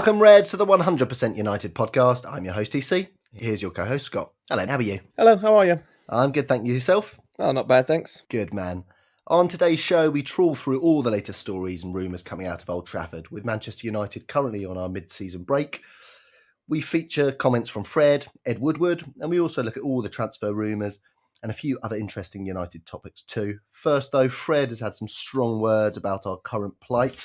Welcome, Reds, to the 100% United podcast. I'm your host, TC. Here's your co-host, Scott. Hello, how are you? Hello, how are you? I'm good, thank you. Yourself? Oh, not bad, thanks. Good, man. On today's show, we trawl through all the latest stories and rumours coming out of Old Trafford, with Manchester United currently on our mid-season break. We feature comments from Fred, Ed Woodward, and we also look at all the transfer rumours and a few other interesting United topics too. First, though, Fred has had some strong words about our current plight.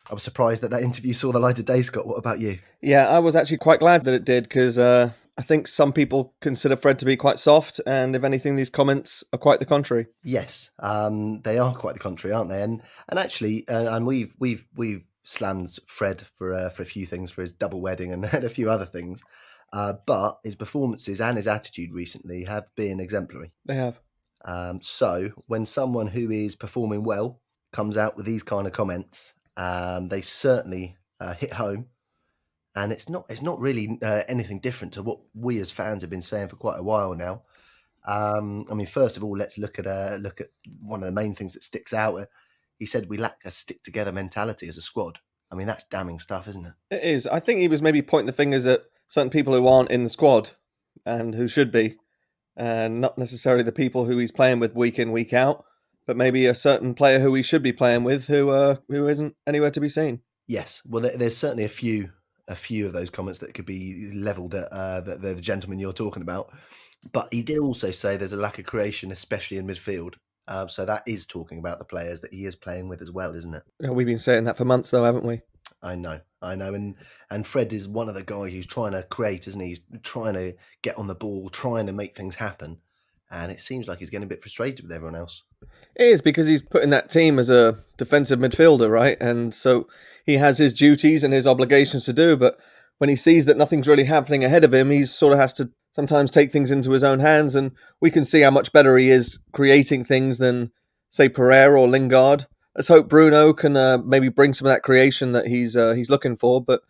I was surprised that interview saw the light of day, Scott. What about you? Yeah, I was actually quite glad that it did, because I think some people consider Fred to be quite soft, and if anything, these comments are quite the contrary. Yes, they are quite the contrary, aren't they? And actually, and we've slammed Fred for a few things, for his double wedding and a few other things, but his performances and his attitude recently have been exemplary. They have. So when someone who is performing well comes out with these kind of comments, they certainly hit home, and it's not really anything different to what we as fans have been saying for quite a while now. I mean, first of all, let's look at one of the main things that sticks out. He said we lack a stick together mentality as a squad. I mean, that's damning stuff, isn't it? It is. I think he was maybe pointing the fingers at certain people who aren't in the squad and who should be, and not necessarily the people who he's playing with week in, week out, but maybe a certain player who he should be playing with who isn't anywhere to be seen. Yes, well, there's certainly a few of those comments that could be levelled at the gentleman you're talking about. But he did also say there's a lack of creation, especially in midfield. So that is talking about the players that he is playing with as well, isn't it? Yeah, we've been saying that for months, though, haven't we? I know. And Fred is one of the guys who's trying to create, isn't he? He's trying to get on the ball, trying to make things happen. And it seems like he's getting a bit frustrated with everyone else. It is, because he's put in that team as a defensive midfielder, right? And so he has his duties and his obligations to do, but when he sees that nothing's really happening ahead of him, he sort of has to sometimes take things into his own hands, and we can see how much better he is creating things than, say, Pereira or Lingard. Let's hope Bruno can maybe bring some of that creation that he's looking for, but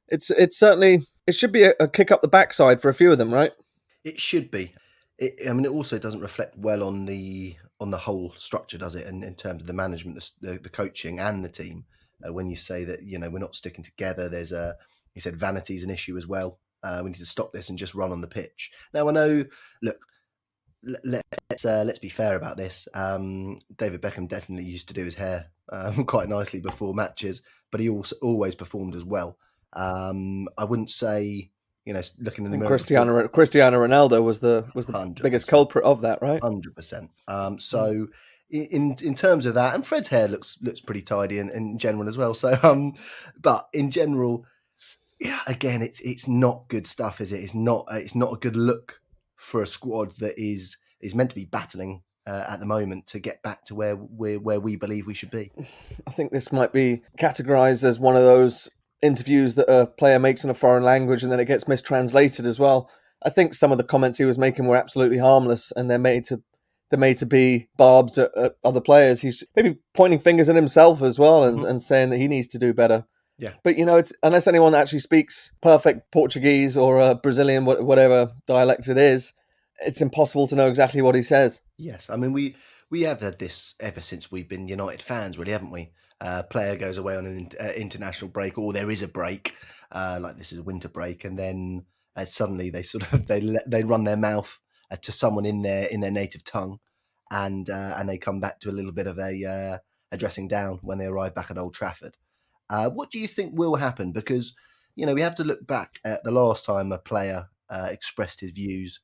it's certainly, it should be a kick up the backside for a few of them, right? It should be. It also doesn't reflect well on the whole structure, does it? In terms of the management, the coaching, and the team. When you say that, we're not sticking together, he said vanity is an issue as well. We need to stop this and just run on the pitch. Now I know. Look, let's be fair about this. David Beckham definitely used to do his hair quite nicely before matches, but he also always performed as well. I wouldn't say. Looking in the mirror, Cristiano Ronaldo was the 100%. Biggest culprit of that, right? 100%. So, in terms of that, and Fred's hair looks pretty tidy in general as well. So, but in general, yeah, again, it's not good stuff, is it? It's not a good look for a squad that is meant to be battling at the moment to get back to where we believe we should be. I think this might be categorized as one of those interviews that a player makes in a foreign language and then it gets mistranslated as well. I think some of the comments he was making were absolutely harmless, and they're made to be barbs at other players. He's maybe pointing fingers at himself as well, and saying that he needs to do better. Yeah. But it's, unless anyone actually speaks perfect Portuguese or Brazilian, whatever dialect it is, it's impossible to know exactly what he says. Yes, I mean we have had this ever since we've been United fans, really, haven't we? Player goes away on an international break, or there is a break, like this is a winter break, and then suddenly they they run their mouth to someone in their native tongue, and they come back to a little bit of a dressing down when they arrive back at Old Trafford. What do you think will happen? Because we have to look back at the last time a player expressed his views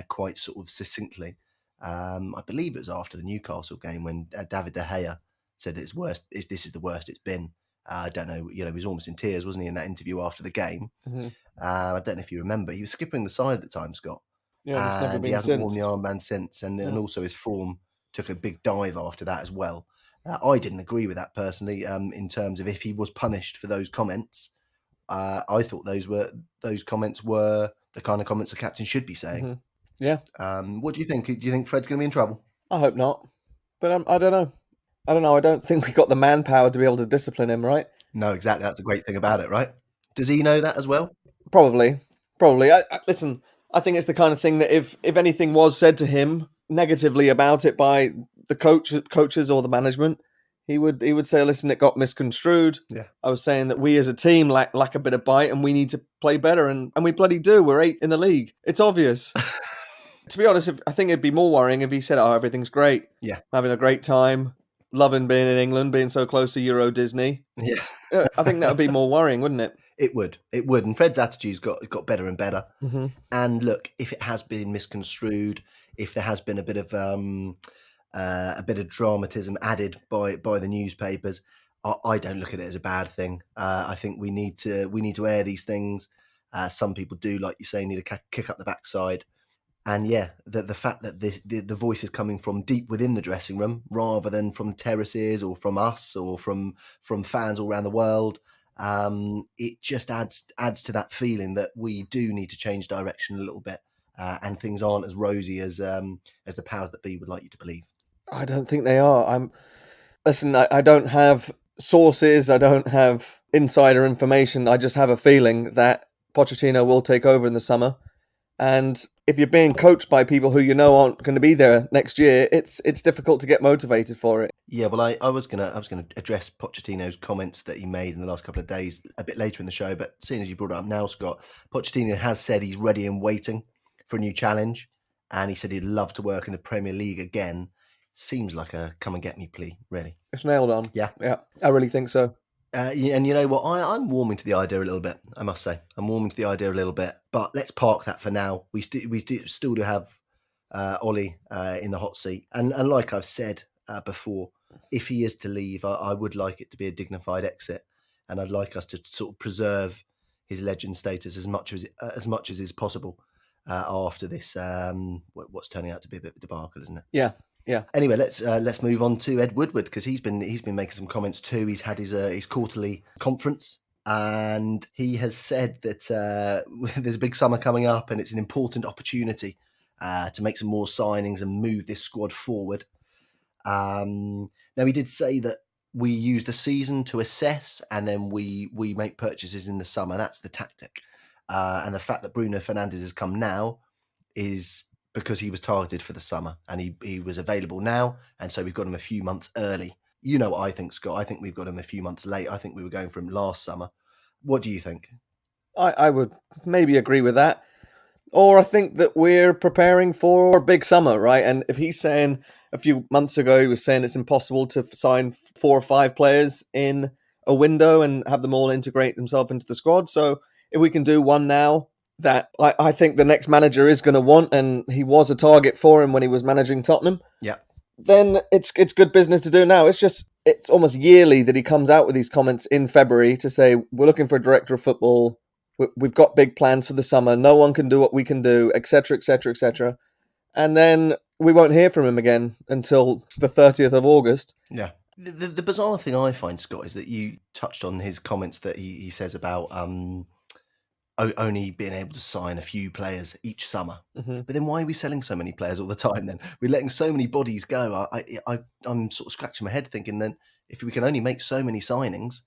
quite sort of succinctly. I believe it was after the Newcastle game when David De Gea said this is the worst it's been. I don't know, he was almost in tears, wasn't he, in that interview after the game? Mm-hmm. I don't know if you remember. He was skipping the side at the time, Scott. Yeah, it's never been he hasn't worn since. the armband since, and also his form took a big dive after that as well. I didn't agree with that personally. In terms of if he was punished for those comments, I thought those comments were the kind of comments a captain should be saying. Mm-hmm. Yeah. What do you think? Do you think Fred's going to be in trouble? I hope not, but I don't know. I don't think we got the manpower to be able to discipline him, right? No, exactly. That's a great thing about it, right? Does he know that as well? Probably. Listen, I think it's the kind of thing that if anything was said to him negatively about it by the coaches or the management, he would say, listen, it got misconstrued. Yeah. I was saying that we as a team lack a bit of bite and we need to play better. And we bloody do. We're 8th in the league. It's obvious. To be honest, I think it'd be more worrying if he said, oh, everything's great. Yeah. Having a great time. Loving being in England, being so close to Euro Disney. Yeah. I think that would be more worrying, wouldn't it? It would. And Fred's attitude's got better and better. Mm-hmm. And look, if it has been misconstrued, if there has been a bit of dramatism added by the newspapers, I don't look at it as a bad thing. I think we need to air these things. Some people do, like you say, need to kick up the backside. And yeah, the fact that the voice is coming from deep within the dressing room rather than from terraces or from us or from fans all around the world, it just adds to that feeling that we do need to change direction a little bit, and things aren't as rosy as the powers that be would like you to believe. I don't think they are. Listen, I don't have sources, I don't have insider information. I just have a feeling that Pochettino will take over in the summer. And if you're being coached by people who you know aren't going to be there next year, it's difficult to get motivated for it. Yeah, well, I was gonna address Pochettino's comments that he made in the last couple of days a bit later in the show, but seeing as you brought it up now, Scott, Pochettino has said he's ready and waiting for a new challenge, and he said he'd love to work in the Premier League again. Seems like a come and get me plea, really. It's nailed on. Yeah, I really think so. And you know what? I'm warming to the idea a little bit. I must say, I'm warming to the idea a little bit. But let's park that for now. We still do have Ollie in the hot seat, and like I've said before, if he is to leave, I would like it to be a dignified exit, and I'd like us to sort of preserve his legend status as much as is possible after this. What's turning out to be a bit of a debacle, isn't it? Yeah. Anyway, let's move on to Ed Woodward, because he's been making some comments too. He's had his quarterly conference, and he has said that there's a big summer coming up, and it's an important opportunity to make some more signings and move this squad forward. Now, he did say that we use the season to assess, and then we make purchases in the summer. That's the tactic, and the fact that Bruno Fernandes has come now is because he was targeted for the summer, and he was available now, and so we've got him a few months early. You know what I think, Scott? I think we've got him a few months late. I think we were going for him last summer. What do you think? I would maybe agree with that. Or I think that we're preparing for a big summer, right? And if he's saying a few months ago, he was saying it's impossible to sign 4 or 5 players in a window and have them all integrate themselves into the squad. So if we can do one now, that I think the next manager is going to want, and he was a target for him when he was managing Tottenham. Yeah. Then it's good business to do now. It's almost yearly that he comes out with these comments in February to say, we're looking for a director of football. We've got big plans for the summer. No one can do what we can do, etc., etc., etc. And then we won't hear from him again until the 30th of August. Yeah. The bizarre thing I find, Scott, is that you touched on his comments that he says about only being able to sign a few players each summer. Mm-hmm. But then why are we selling so many players all the time then? We're letting so many bodies go. I'm sort of scratching my head thinking, then if we can only make so many signings,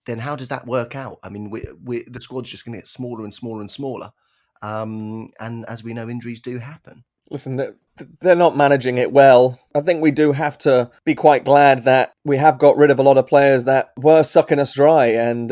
then how does that work out? I mean, the squad's just going to get smaller and smaller and smaller. And as we know, injuries do happen. Listen, they're not managing it well. I think we do have to be quite glad that we have got rid of a lot of players that were sucking us dry, and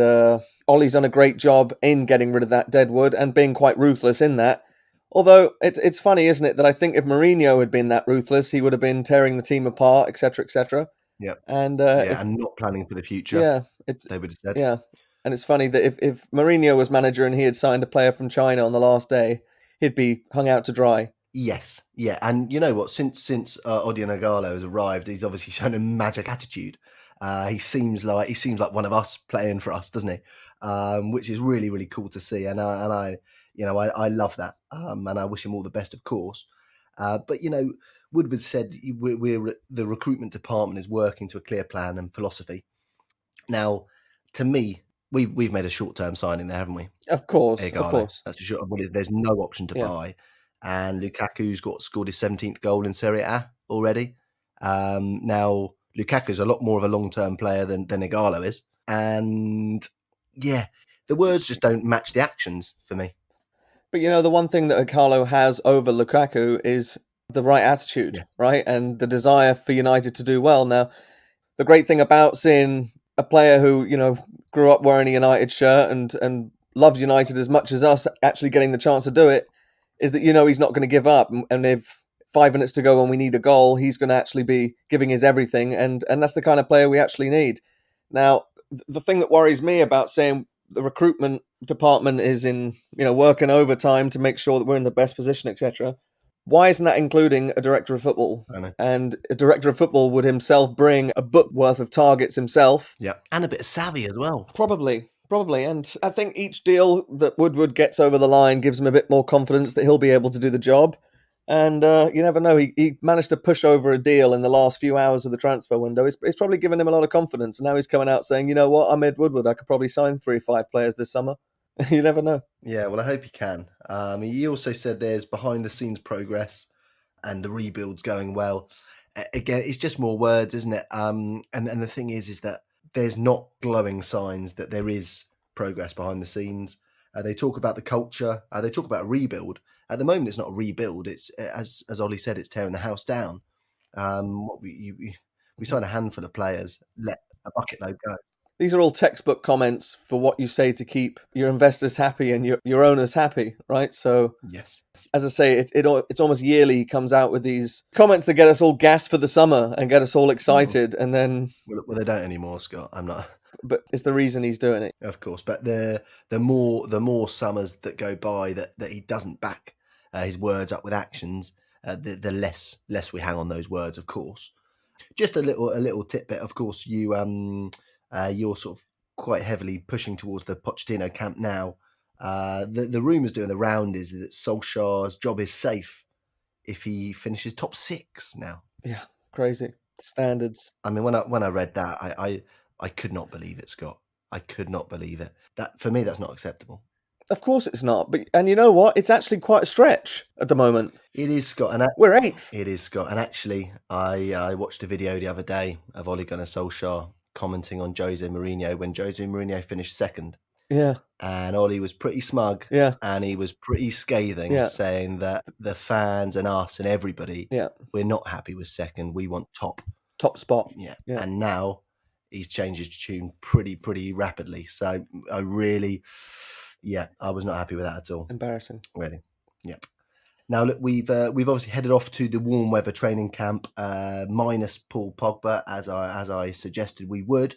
Ollie's done a great job in getting rid of that deadwood and being quite ruthless in that. Although it's funny, isn't it, that I think if Mourinho had been that ruthless, he would have been tearing the team apart, etc., etc. Yeah, and and not planning for the future. Yeah, they would have said. Yeah, and it's funny that if Mourinho was manager and he had signed a player from China on the last day, he'd be hung out to dry. Yes, yeah, and you know what? Since Odion Ighalo has arrived, he's obviously shown a magic attitude. He seems like one of us playing for us, doesn't he? Which is really, really cool to see, and I love that, and I wish him all the best, of course. But you know, Woodward said the recruitment department is working to a clear plan and philosophy. Now, to me, we've made a short-term signing there, haven't we? Of course, Ighalo, of course. that's for sure. There's no option to buy. And Lukaku's scored his 17th goal in Serie A already. Now, Lukaku's a lot more of a long-term player than Ighalo is. And, yeah, the words just don't match the actions for me. But, you know, the one thing that Ighalo has over Lukaku is the right attitude, right? And the desire for United to do well. Now, the great thing about seeing a player who, grew up wearing a United shirt and loves United as much as us actually getting the chance to do it is that, he's not going to give up. And if 5 minutes to go and we need a goal, he's going to actually be giving his everything. And that's the kind of player we actually need. Now, the thing that worries me about saying the recruitment department is in, working overtime to make sure that we're in the best position, etc. Why isn't that including a director of football? I know. And a director of football would himself bring a book worth of targets himself. Yeah, and a bit of savvy as well. Probably. And I think each deal that Woodward gets over the line gives him a bit more confidence that he'll be able to do the job. And you never know. He managed to push over a deal in the last few hours of the transfer window. It's probably given him a lot of confidence. And now he's coming out saying, you know what, I'm Ed Woodward. I could probably sign 3 or 5 players this summer. You never know. Yeah, well, I hope he can. He also said there's behind-the-scenes progress and the rebuild's going well. Again, it's just more words, isn't it? And the thing is that there's not glowing signs that there is progress behind the scenes. They talk about the culture. They talk about a rebuild. At the moment, it's not a rebuild. It's, as Ollie said, it's tearing the house down. We signed a handful of players, let a bucket load go. These are all textbook comments for what you say to keep your investors happy and your owners happy, right? So, yes, as I say, it's almost yearly he comes out with these comments that get us all gassed for the summer and get us all excited, and then well, they don't anymore, Scott. I'm not. But it's the reason he's doing it, of course. But the more summers that go by that he doesn't back his words up with actions, the less we hang on those words, of course. Just a little tidbit, of course. You're sort of quite heavily pushing towards the Pochettino camp now. The rumours doing the round is that Solskjaer's job is safe if he finishes top 6 now. Yeah, crazy standards. I mean, when I read that, I could not believe it, Scott. I could not believe it. That for me, that's not acceptable. Of course it's not. And you know what? It's actually quite a stretch at the moment. It is, Scott. And we're 8th. It is, Scott. And actually, I watched a video the other day of Ole Gunnar Solskjaer commenting on Jose Mourinho when Jose Mourinho finished 2nd. Yeah. And Ollie was pretty smug. Yeah. And he was pretty scathing, saying that the fans and us and everybody, we're not happy with 2nd. We want top spot. Yeah. And now he's changed his tune pretty rapidly. So I really, I was not happy with that at all. Embarrassing. Really. Yep. Now look, we've obviously headed off to the warm weather training camp, minus Paul Pogba, as I suggested we would.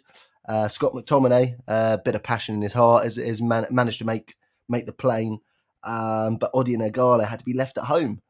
Scott McTominay, a bit of passion in his heart, has managed to make the plane, but Odion Igalo had to be left at home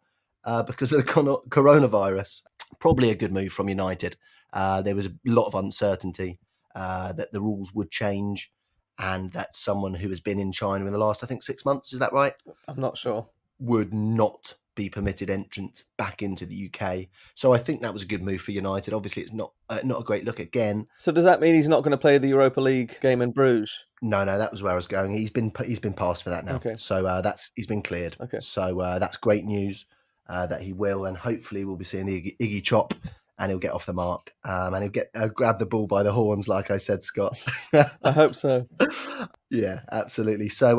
because of the coronavirus. Probably a good move from United. There was a lot of uncertainty that the rules would change, and that someone who has been in China in the last, I think, 6 months, is that right? I'm not sure. Would not be permitted entrance back into the UK. So I think that was a good move for United. Obviously, it's not a great look again. So does that mean he's not going to play the Europa League game in Bruges? No, that was where I was going. He's been passed for that now. Okay. So he's been cleared. Okay. So that's great news that he will, and hopefully we'll be seeing the Iggy chop, and he'll get off the mark, and he'll get grab the ball by the horns, like I said, Scott. I hope so. Yeah, absolutely. So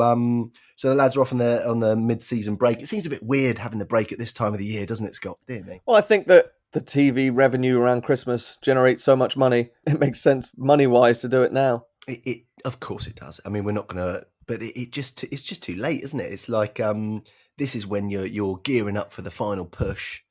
the lads are off on the mid-season break. It seems a bit weird having the break at this time of the year, doesn't it, Scott? Dear me. Well, I think that the TV revenue around Christmas generates so much money. It makes sense money-wise to do it now. It of course it does. I mean, we're not going to, but it's just too late, isn't it? It's like this is when you're gearing up for the final push,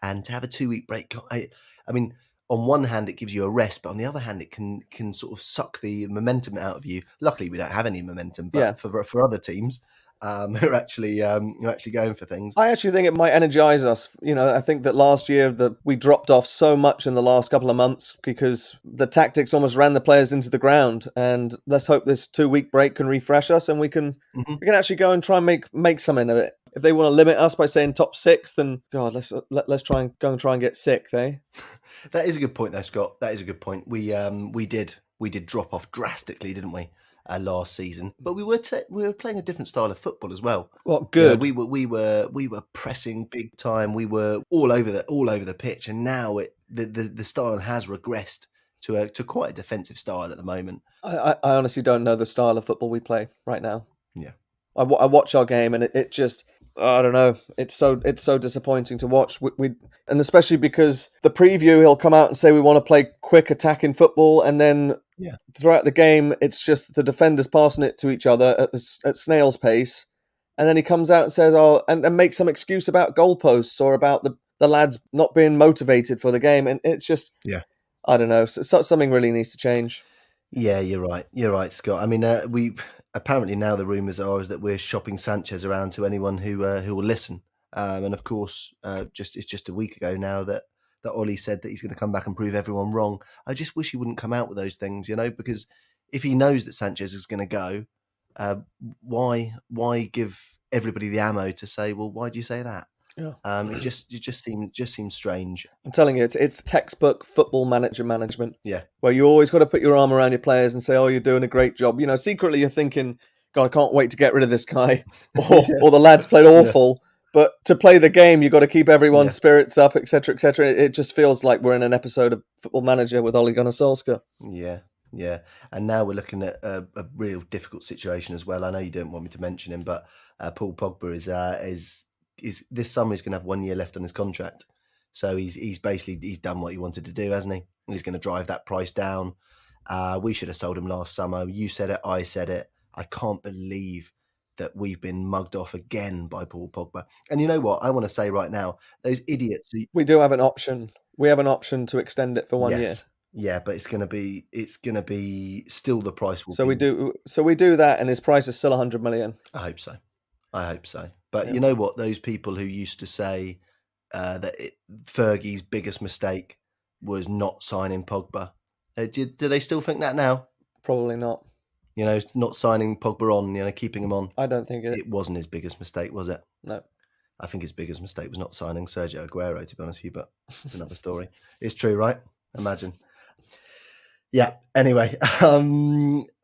and to have a 2-week break. I mean, on one hand, it gives you a rest, but on the other hand, it can sort of suck the momentum out of you. Luckily, we don't have any momentum, but for other teams who are actually going for things, I actually think it might energize us. I think that last year we dropped off so much in the last couple of months because the tactics almost ran the players into the ground. And let's hope this 2-week break can refresh us, and we can actually go and try and make something of it. If they want to limit us by saying top 6, then God, let's try and go and try and get 6th, eh? That is a good point, though, Scott. That is a good point. We did drop off drastically, didn't we, last season? But we were playing a different style of football as well. Well, good. We were pressing big time. We were all over the pitch, and now the style has regressed to quite a defensive style at the moment. I honestly don't know the style of football we play right now. Yeah. I watch our game, and it just I don't know. It's so disappointing to watch. And especially because the preview, he'll come out and say we want to play quick attacking football, and then Yeah. throughout the game, it's just the defenders passing it to each other at snail's pace, and then he comes out and says, "Oh," and makes some excuse about goalposts or about the lads not being motivated for the game, and it's just, Yeah. I don't know. Something really needs to change. Yeah, you're right. You're right, Scott. I mean, we apparently now the rumours are is that we're shopping Sanchez around to anyone who will listen. And of course, it's just a week ago now that Ollie said that he's going to come back and prove everyone wrong. I just wish he wouldn't come out with those things, because if he knows that Sanchez is going to go, uh, why give everybody the ammo to say, well, why do you say that? Yeah. It just seems strange. I'm telling you, it's textbook football manager management. Yeah. Where you always got to put your arm around your players and say, "Oh, you're doing a great job." Secretly you're thinking, "God, I can't wait to get rid of this guy," or the lads played awful. But to play the game, you've got to keep everyone's spirits up, etc., etc. It just feels like we're in an episode of Football Manager with Ole Gunnar Solskjaer. Yeah. And now we're looking at a real difficult situation as well. I know you don't want me to mention him, but Paul Pogba is this summer he's going to have 1 year left on his contract. So he's basically done what he wanted to do, hasn't he? And he's going to drive that price down. We should have sold him last summer. You said it, I said it. I can't believe that we've been mugged off again by Paul Pogba. And you know what? I want to say right now, those idiots. We do have an option. We have an option to extend it for 1 year. Yeah, but it's gonna be still the price will. So we do that, and his price is still 100 million. I hope so. But you know what? Those people who used to say that Fergie's biggest mistake was not signing Pogba, do they still think that now? Probably not. Not signing Pogba on, keeping him on. I don't think it wasn't his biggest mistake, was it? No. I think his biggest mistake was not signing Sergio Aguero, to be honest with you, but it's another story. It's true, right? Imagine. Yeah. Anyway,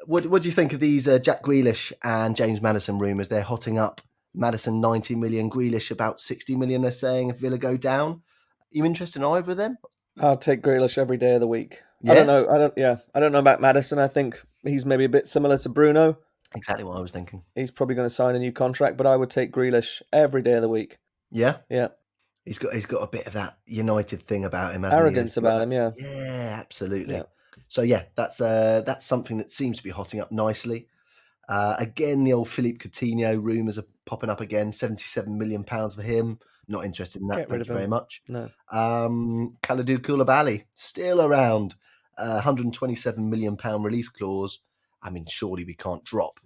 what do you think of these Jack Grealish and James Maddison rumours? They're hotting up. Maddison 90 million, Grealish about 60 million. They're saying if Villa go down. Are you interested in either of them? I'll take Grealish every day of the week. Yeah? I don't know about Maddison. I think he's maybe a bit similar to Bruno. Exactly what I was thinking. He's probably going to sign a new contract, but I would take Grealish every day of the week. Yeah? Yeah. He's got a bit of that United thing about him, hasn't Arrogance about him, yeah. Yeah, absolutely. Yeah. So yeah, that's something that seems to be hotting up nicely. Again, the old Philippe Coutinho rumours are popping up again. £77 million for him. Not interested in that. Thank you very much. No. Kalidou Koulibaly still around. £127 million release clause. I mean, surely we can't drop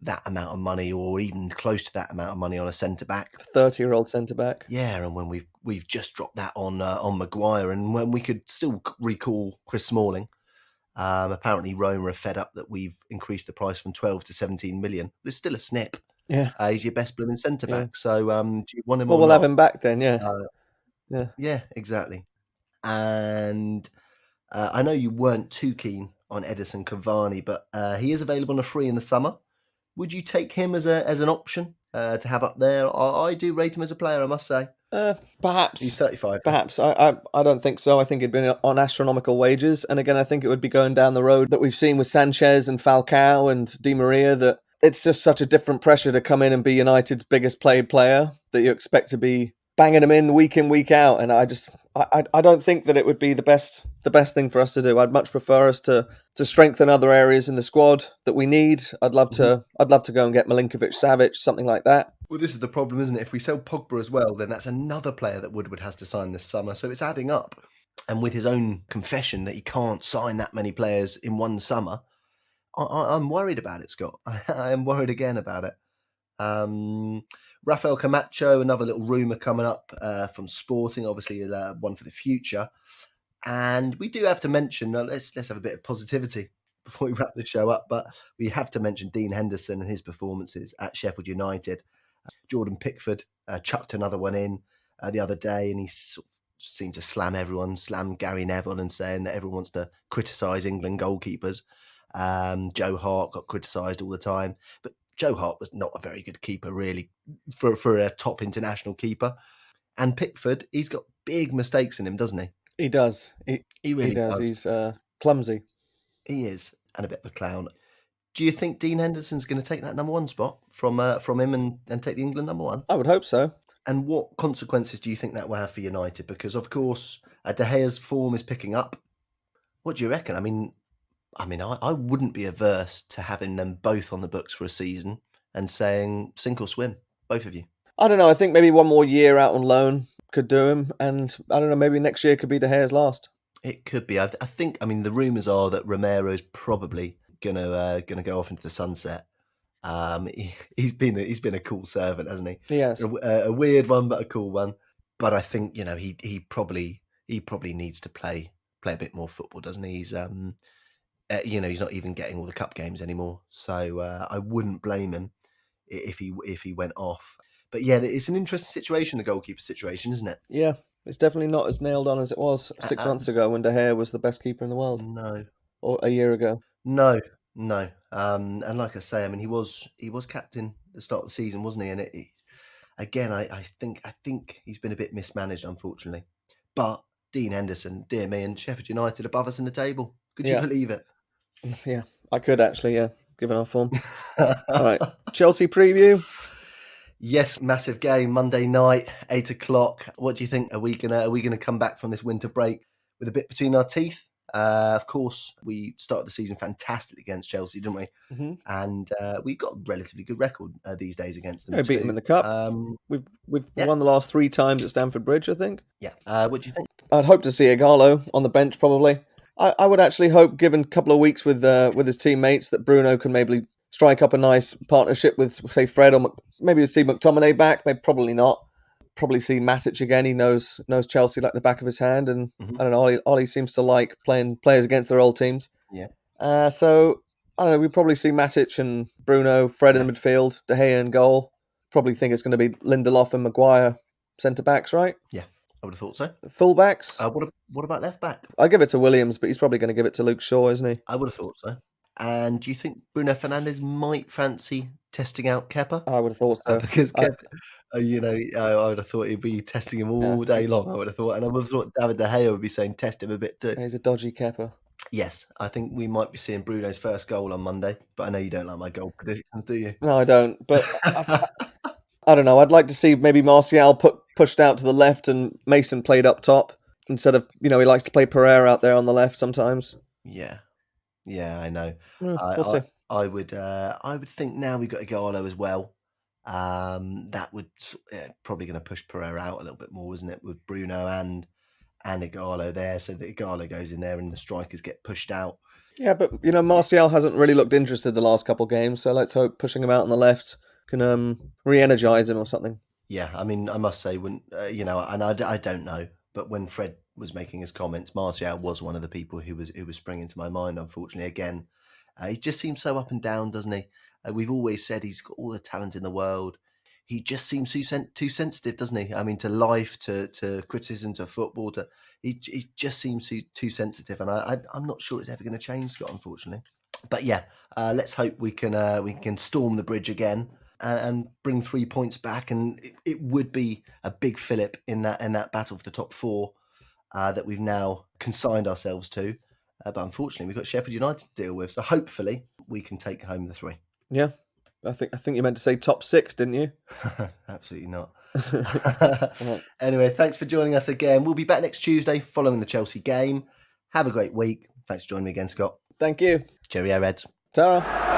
that amount of money, or even close to that amount of money, on a centre back. 30-year-old centre back. Yeah, and when we've just dropped that on Maguire, and when we could still recall Chris Smalling. Apparently, Roma are fed up that we've increased the price from 12 to 17 million. But it's still a snip. Yeah, he's your best blooming centre back. So, do you want him? Well, we'll have him back then. Yeah, yeah, exactly. And I know you weren't too keen on Edison Cavani, but he is available on a free in the summer. Would you take him as an option to have up there? I do rate him as a player, I must say. Perhaps he's 35. Perhaps I don't think so. I think he'd been on astronomical wages, and again, I think it would be going down the road that we've seen with Sanchez and Falcao and Di Maria. That it's just such a different pressure to come in and be United's biggest played player that you expect to be banging him in, week out. And I don't think that it would be the best thing for us to do. I'd much prefer us to strengthen other areas in the squad that we need. I'd love to go and get Milinkovic-Savic, something like that. Well, this is the problem, isn't it? If we sell Pogba as well, then that's another player that Woodward has to sign this summer. So it's adding up. And with his own confession that he can't sign that many players in one summer, I'm worried about it, Scott. I am worried again about it. Rafael Camacho, another little rumour coming up from Sporting, obviously one for the future. And we do have to mention, let's have a bit of positivity before we wrap the show up, but we have to mention Dean Henderson and his performances at Sheffield United. Jordan Pickford chucked another one in the other day, and he sort of seemed to slam Gary Neville and saying that everyone wants to criticise England goalkeepers. Joe Hart got criticised all the time, but Joe Hart was not a very good keeper, really, for a top international keeper. And Pickford, he's got big mistakes in him, doesn't he? He does. He really does. He's clumsy. He is, and a bit of a clown. Do you think Dean Henderson's going to take that number 1 spot from him and take the England number 1? I would hope so. And what consequences do you think that will have for United? Because of course, De Gea's form is picking up. What do you reckon? I mean, I wouldn't be averse to having them both on the books for a season and saying sink or swim, both of you. I don't know. I think maybe one more year out on loan could do him, and I don't know. Maybe next year could be De Gea's last. It could be. I think. I mean, the rumours are that Romero's probably gonna go off into the sunset. He's been a cool servant, hasn't he? Yes. A weird one, but a cool one. But I think he probably needs to play a bit more football, doesn't he? He's he's not even getting all the cup games anymore, so I wouldn't blame him if he went off. But yeah, it's an interesting situation, the goalkeeper situation, isn't it? Yeah, it's definitely not as nailed on as it was 6 months ago when De Gea was the best keeper in the world. No, or a year ago. No. And like I say, I mean, he was captain at the start of the season, wasn't he? And again, I think he's been a bit mismanaged, unfortunately. But Dean Henderson, dear me, and Sheffield United above us in the table. Could you believe it? Yeah, I could actually, given our form. All right, Chelsea preview. Yes, massive game Monday night, 8:00. What do you think? Are we gonna come back from this winter break with a bit between our teeth? Of course, we started the season fantastically against Chelsea, didn't we? Mm-hmm. And we've got a relatively good record these days against them. We beat them in the cup. We've won the last 3 times at Stamford Bridge, I think. Yeah. What do you think? I'd hope to see Ighalo on the bench, probably. I would actually hope, given a couple of weeks with his teammates, that Bruno can maybe strike up a nice partnership with, say, Fred, or maybe we'll see McTominay back. Maybe probably not. Probably see Matic again. He knows Chelsea like the back of his hand, and I don't know. Ollie seems to like playing players against their old teams. Yeah. So I don't know. We probably see Matic and Bruno, Fred in the midfield, De Gea in goal. Probably think it's going to be Lindelof and Maguire centre backs, right? Yeah, I would have thought so. Full backs. What about left back? I give it to Williams, but he's probably going to give it to Luke Shaw, isn't he? I would have thought so. And do you think Bruno Fernandes might fancy testing out Kepa? I would have thought so. Because Kepa, I would have thought he'd be testing him all day long. I would have thought, and I would have thought David De Gea would be saying test him a bit too. He's a dodgy Kepa. Yes, I think we might be seeing Bruno's first goal on Monday. But I know you don't like my goal predictions, do you? No, I don't. But I don't know. I'd like to see maybe Martial pushed out to the left and Mason played up top instead of, he likes to play Pereira out there on the left sometimes. Yeah, I know. We'll see. I would think now we've got Ighalo as well. That would probably going to push Pereira out a little bit more, isn't it? With Bruno and Ighalo there, so that Ighalo goes in there and the strikers get pushed out. Yeah, but Martial hasn't really looked interested the last couple of games, so let's hope pushing him out on the left can re-energise him or something. Yeah, I mean, I must say, when and I don't know, but when Fred was making his comments, Martial was one of the people who was springing to my mind. Unfortunately, again, he just seems so up and down, doesn't he? We've always said he's got all the talent in the world. He just seems too sensitive, doesn't he? I mean, to life, to criticism, to football. He just seems too sensitive, and I'm not sure it's ever going to change, Scott. Unfortunately, but yeah, let's hope we can storm the bridge again and bring 3 points back, and it would be a big fillip in that battle for the top 4 that we've now consigned ourselves to. But unfortunately, we've got Sheffield United to deal with, so hopefully we can take home the 3. Yeah, I think you meant to say top 6, didn't you? Absolutely not. Anyway, thanks for joining us again. We'll be back next Tuesday following the Chelsea game. Have a great week. Thanks for joining me again, Scott. Thank you. Cheerio, Reds. Ta-ra.